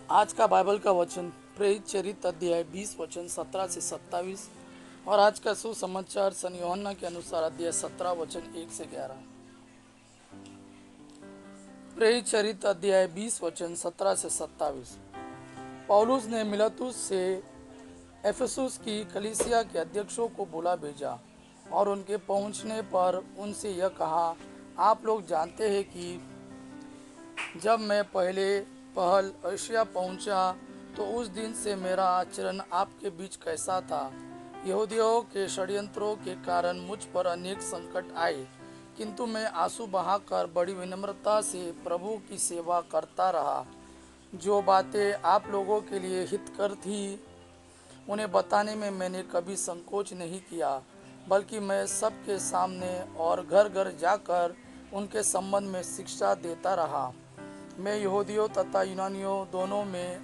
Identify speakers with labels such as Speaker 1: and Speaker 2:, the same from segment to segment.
Speaker 1: आज का बाइबल का वचन प्रेरित चरित अध्याय 20 वचन 17 से 27 और आज का सुसमाचार सन यूहन्ना के अनुसार अध्याय 17 वचन 1 से 11। प्रेरित चरित अध्याय 20 वचन 17 से 27। पौलुस ने मिलेतुस से एफेसुस की कलीसिया के अध्यक्षों को बुला भेजा और उनके पहुंचने पर उनसे यह कहा, आप लोग जानते हैं कि जब मैं पहल एशिया पहुंचा तो उस दिन से मेरा आचरण आपके बीच कैसा था। यहूदियों के षड्यंत्रों के कारण मुझ पर अनेक संकट आए, किंतु मैं आंसू बहाकर बड़ी विनम्रता से प्रभु की सेवा करता रहा। जो बातें आप लोगों के लिए हितकर थी उन्हें बताने में मैंने कभी संकोच नहीं किया, बल्कि मैं सबके सामने और घर घर जाकर उनके संबंध में शिक्षा देता रहा। मैं यहूदियों तथा यूनानियों दोनों में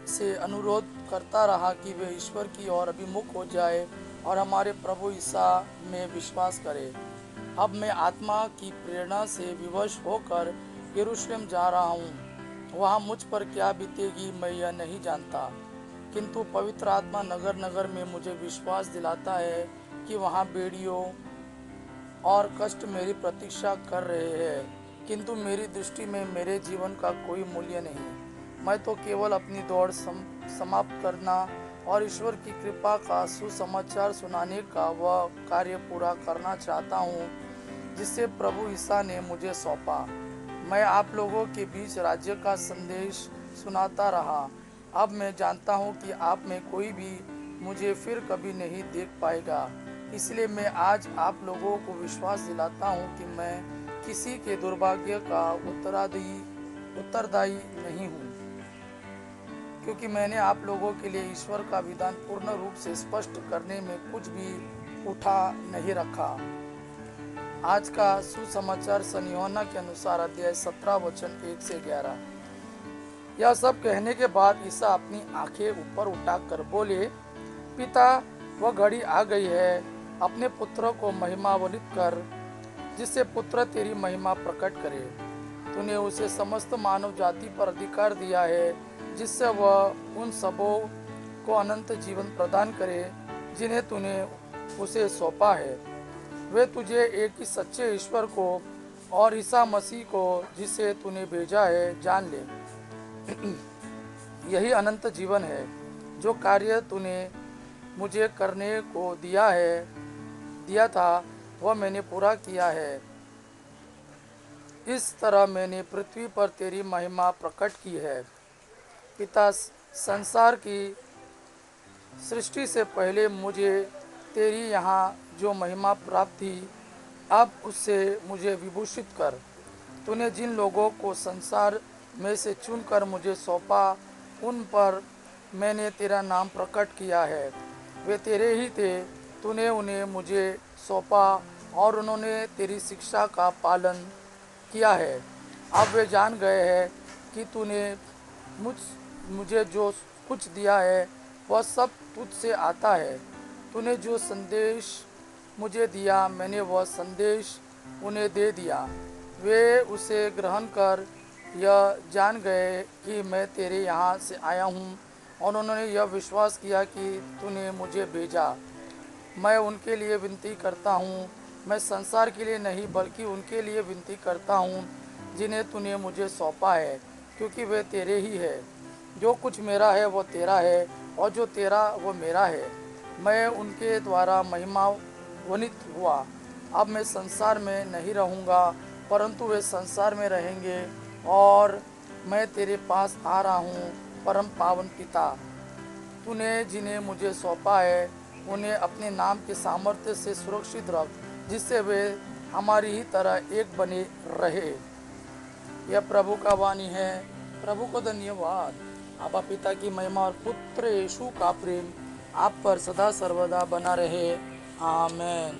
Speaker 1: से अनुरोध करता रहा कि वे ईश्वर की ओर अभिमुख हो जाए और हमारे प्रभु ईसा में विश्वास करें। अब मैं आत्मा की प्रेरणा से विवश होकर यरूशलेम जा रहा हूँ। वहाँ मुझ पर क्या बीतेगी मैं यह नहीं जानता, किंतु पवित्र आत्मा नगर नगर में मुझे विश्वास दिलाता है कि वहाँ बेड़ियों और कष्ट मेरी प्रतीक्षा कर रहे हैं, किंतु मेरी दृष्टि में मेरे जीवन का कोई मूल्य नहीं। मैं तो केवल अपनी दौड़ समाप्त करना और ईश्वर की कृपा का सुसमाचार सुनाने का वह कार्य पूरा करना चाहता हूँ जिससे प्रभु ईसा ने मुझे सौंपा। मैं आप लोगों के बीच राज्य का संदेश सुनाता रहा। अब मैं जानता हूँ कि आप में कोई भी मुझे फिर कभी नहीं देख पाएगा, इसलिए मैं आज आप लोगों को विश्वास दिलाता हूँ कि मैं किसी के दुर्भाग्य का उत्तरदायी नहीं हूँ, क्योंकि मैंने आप लोगों के लिए ईश्वर का विधान पूर्ण रूप से स्पष्ट करने में कुछ भी उठा नहीं रखा। आज का सुसमाचार सन यूहन्ना के अनुसार अध्याय 17 वचन 1 से 11। यह सब कहने के बाद ईसा अपनी आंखें ऊपर उठाकर बोले, पिता, वह घड़ी आ गई है, अपने पुत्र को महिमान्वित कर, जिससे पुत्र तेरी महिमा प्रकट करे। तूने उसे समस्त मानव जाति पर अधिकार दिया है, जिससे वह उन सबों को अनंत जीवन प्रदान करे जिन्हें तूने उसे सौंपा है। वे तुझे एक ही सच्चे ईश्वर को और ईसा मसीह को जिसे तूने भेजा है जान ले। यही अनंत जीवन है। जो कार्य तूने मुझे करने को दिया था वह मैंने पूरा किया है। इस तरह मैंने पृथ्वी पर तेरी महिमा प्रकट की है। पिता, संसार की सृष्टि से पहले मुझे तेरी यहाँ जो महिमा प्राप्त थी, अब उससे मुझे विभूषित कर। तूने जिन लोगों को संसार में से चुनकर मुझे सौंपा, उन पर मैंने तेरा नाम प्रकट किया है। वे तेरे ही थे। तूने उन्हें मुझे सौंपा और उन्होंने तेरी शिक्षा का पालन किया है। अब वे जान गए हैं कि तूने मुझे जो कुछ दिया है वह सब तुझसे आता है। तूने जो संदेश मुझे दिया, मैंने वह संदेश उन्हें दे दिया। वे उसे ग्रहण कर यह जान गए कि मैं तेरे यहाँ से आया हूँ, और उन्होंने यह विश्वास किया कि तूने मुझे भेजा। मैं उनके लिए विनती करता हूँ, मैं संसार के लिए नहीं बल्कि उनके लिए विनती करता हूँ जिन्हें तूने मुझे सौंपा है, क्योंकि वे तेरे ही है। जो कुछ मेरा है वह तेरा है, और जो तेरा वो मेरा है। मैं उनके द्वारा महिमान्वित हुआ। अब मैं संसार में नहीं रहूँगा, परंतु वे संसार में रहेंगे, और मैं तेरे पास आ रहा हूँ। परम पावन पिता, तूने जिन्हें मुझे सौंपा है उन्हें अपने नाम के सामर्थ्य से सुरक्षित रख, जिससे वे हमारी ही तरह एक बने रहे। यह प्रभु का वाणी है। प्रभु को धन्यवाद। आबा पिता की महिमा और पुत्र यीशु का प्रेम आप पर सदा सर्वदा बना रहे। आमेन।